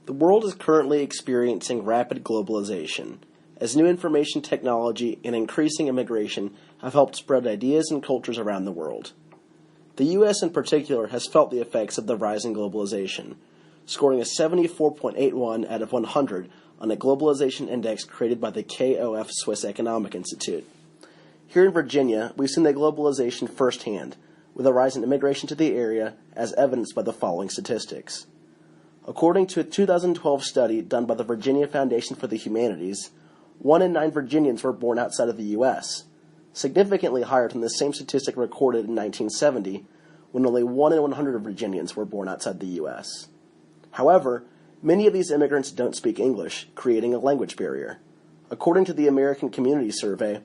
The world is currently experiencing rapid globalization, as new information technology and increasing immigration have helped spread ideas and cultures around the world. The U.S. in particular has felt the effects of the rising globalization, scoring a 74.81 out of 100 on a globalization index created by the KOF Swiss Economic Institute. Here in Virginia, we've seen the globalization firsthand, with a rise in immigration to the area as evidenced by the following statistics. According to a 2012 study done by the Virginia Foundation for the Humanities, 1 in 9 Virginians were born outside of the U.S., significantly higher than the same statistic recorded in 1970, when only 1 in 100 Virginians were born outside the U.S. However, many of these immigrants don't speak English, creating a language barrier. According to the American Community Survey,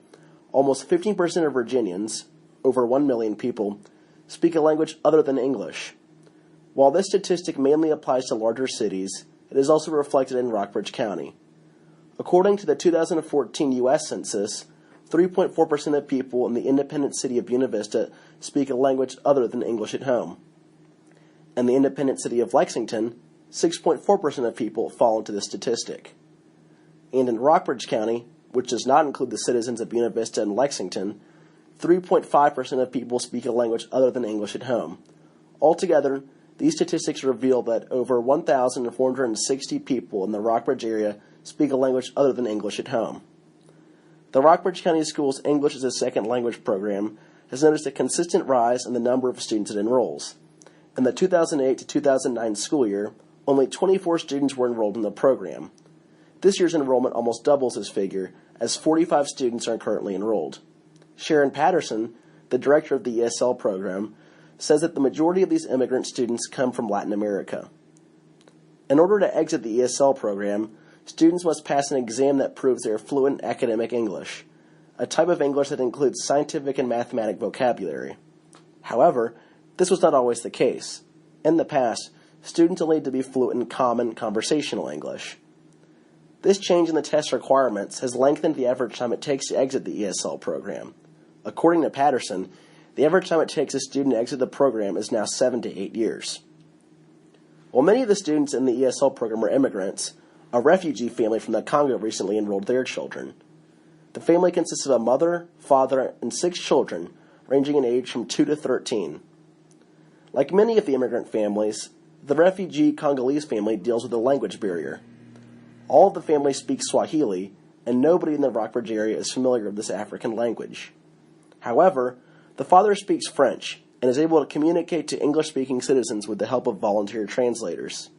almost 15% of Virginians, over 1 million people, speak a language other than English. While this statistic mainly applies to larger cities, it is also reflected in Rockbridge County. According to the 2014 U.S. Census, 3.4% of people in the independent city of Buena Vista speak a language other than English at home. In the independent city of Lexington, 6.4% of people fall into this statistic. And in Rockbridge County, which does not include the citizens of Buena Vista and Lexington, 3.5% of people speak a language other than English at home. Altogether, these statistics reveal that over 1,460 people in the Rockbridge area speak a language other than English at home. The Rockbridge County Schools English as a Second Language program has noticed a consistent rise in the number of students it enrolls. In the 2008 to 2009 school year, only 24 students were enrolled in the program. This year's enrollment almost doubles this figure, as 45 students are currently enrolled. Sharon Patterson, the director of the ESL program, says that the majority of these immigrant students come from Latin America. In order to exit the ESL program, students must pass an exam that proves they are fluent in academic English, a type of English that includes scientific and mathematic vocabulary. However, this was not always the case. In the past, students only need to be fluent in common conversational English. This change in the test requirements has lengthened the average time it takes to exit the ESL program. According to Patterson, the average time it takes a student to exit the program is now 7 to 8 years. While many of the students in the ESL program are immigrants, a refugee family from the Congo recently enrolled their children. The family consists of a mother, father, and 6 children, ranging in age from 2 to 13. Like many of the immigrant families, the refugee Congolese family deals with a language barrier. All of the family speaks Swahili, and nobody in the Rockbridge area is familiar with this African language. However, the father speaks French and is able to communicate to English-speaking citizens with the help of volunteer translators.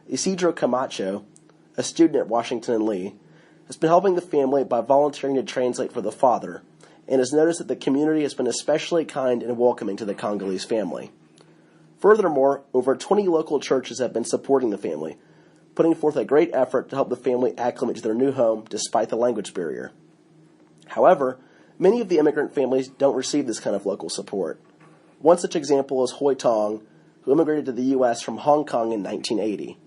Isidro Camacho, a student at Washington and Lee, has been helping the family by volunteering to translate for the father, and has noticed that the community has been especially kind and welcoming to the Congolese family. Furthermore, over 20 local churches have been supporting the family, putting forth a great effort to help the family acclimate to their new home despite the language barrier. However, many of the immigrant families don't receive this kind of local support. One such example is Hoi Tong, who immigrated to the U.S. from Hong Kong in 1980.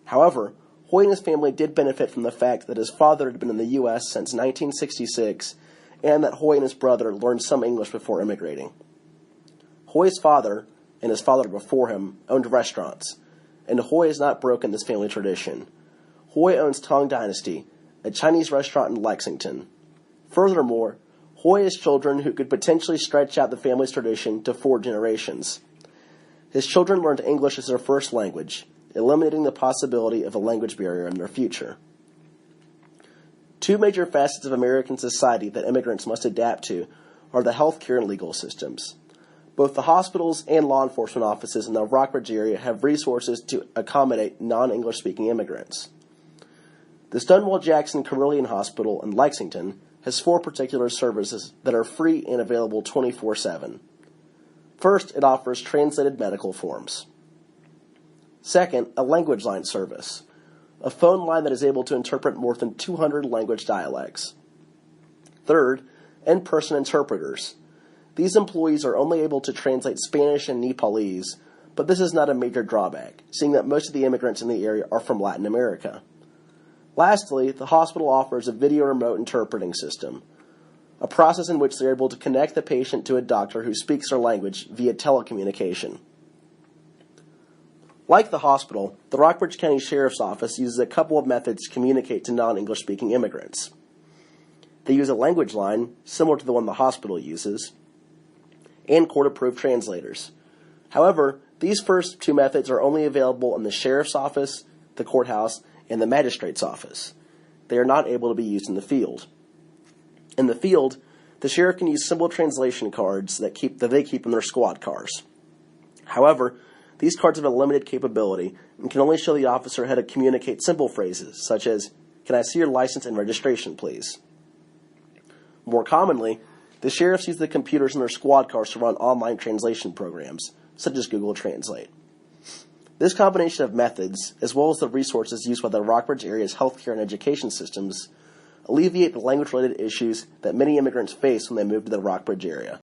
However, Hoi and his family did benefit from the fact that his father had been in the U.S. since 1966, and that Hoi and his brother learned some English before immigrating. Hoi's father, and his father before him, owned restaurants, and Hoi has not broken this family tradition. Hoi owns Tong Dynasty, a Chinese restaurant in Lexington. Furthermore, Hoi has children who could potentially stretch out the family's tradition to 4 generations. His children learned English as their first language, eliminating the possibility of a language barrier in their future. 2 major facets of American society that immigrants must adapt to are the healthcare and legal systems. Both the hospitals and law enforcement offices in the Rockbridge area have resources to accommodate non-English speaking immigrants. The Stonewall Jackson Carilion Hospital in Lexington has 4 particular services that are free and available 24/7. First, it offers translated medical forms. Second, a language line service, a phone line that is able to interpret more than 200 language dialects. Third, in-person interpreters. These employees are only able to translate Spanish and Nepalese, but this is not a major drawback, seeing that most of the immigrants in the area are from Latin America. Lastly, the hospital offers a video remote interpreting system, a process in which they're able to connect the patient to a doctor who speaks their language via telecommunication. Like the hospital, the Rockbridge County Sheriff's Office uses a couple of methods to communicate to non-English speaking immigrants. They use a language line, similar to the one the hospital uses, and court-approved translators. However, these first two methods are only available in the Sheriff's Office, the courthouse, and the Magistrate's Office. They are not able to be used in the field. In the field, the sheriff can use simple translation cards that they keep in their squad cars. However, these cards have a limited capability and can only show the officer how to communicate simple phrases, such as, "Can I see your license and registration, please?" More commonly, the sheriffs use the computers in their squad cars to run online translation programs, such as Google Translate. This combination of methods, as well as the resources used by the Rockbridge area's healthcare and education systems, alleviate the language-related issues that many immigrants face when they move to the Rockbridge area.